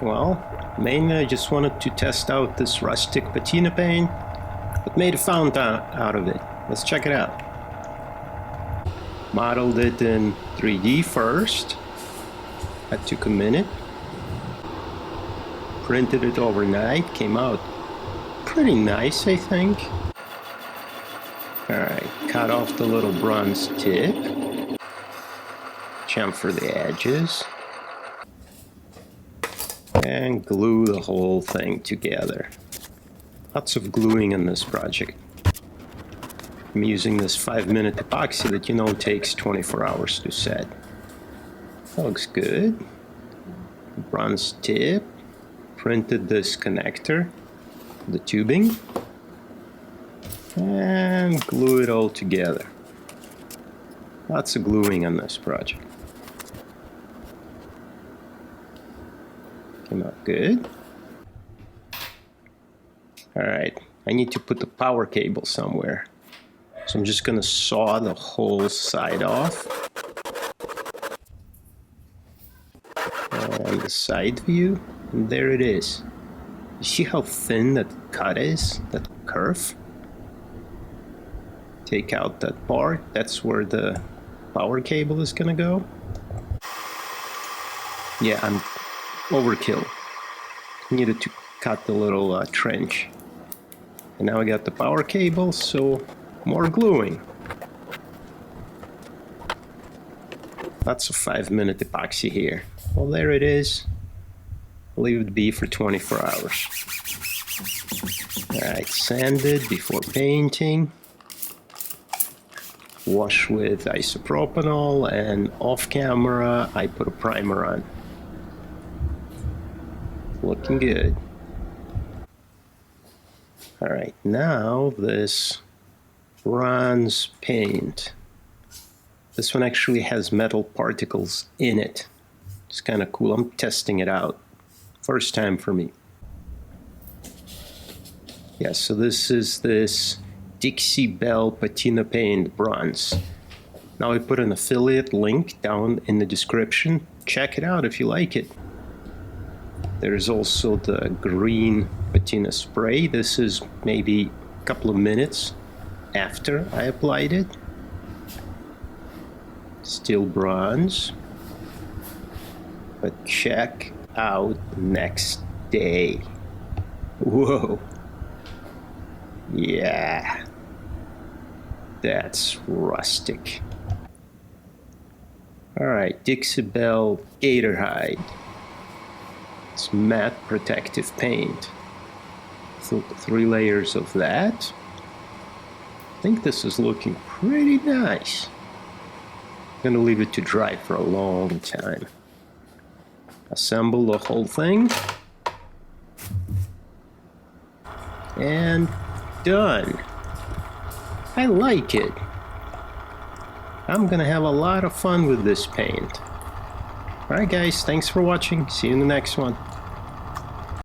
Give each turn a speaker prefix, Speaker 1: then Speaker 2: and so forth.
Speaker 1: Well, mainly I just wanted to test out this rustic patina paint, but made a fountain out of it. Let's check it out. Modeled it in 3D first. That took a minute. Printed it overnight, came out pretty nice, I think. Alright, cut off the little bronze tip. Chamfer the edges. And glue the whole thing together. Lots of gluing in this project. I'm using this 5-minute epoxy that you know takes 24 hours to set. Looks good. Bronze tip. Printed this connector, the tubing, and glue it all together. Lots of gluing on this project. Came out good. Alright, I need to put the power cable somewhere. So I'm just gonna saw the whole side off. And the side view, and there it is. You see how thin that cut is, that curve? Take out that part, that's where the power cable is gonna go. Yeah, I'm overkill. Needed to cut the little trench. And now I got the power cable, so more gluing. Lots of 5-minute epoxy here. Well, there it is. Leave it be for 24 hours. Alright, sand it before painting. Wash with isopropanol, and off camera I put a primer on. Looking good. Alright, now this bronze paint. This one actually has metal particles in it. It's kind of cool. I'm testing it out. First time for me. Yeah, so this is this Dixie Belle Patina Paint bronze. Now I put an affiliate link down in the description. Check it out if you like it. There's also the green patina spray. This is maybe a couple of minutes after I applied it. Still bronze. But check out next day. Whoa. Yeah. That's rustic. Alright, Dixie Belle Gator Hide. It's matte protective paint. So 3 layers of that. I think this is looking pretty nice. I'm gonna leave it to dry for a long time. Assemble the whole thing. And done. I like it. I'm gonna have a lot of fun with this paint. Alright guys, thanks for watching. See you in the next one.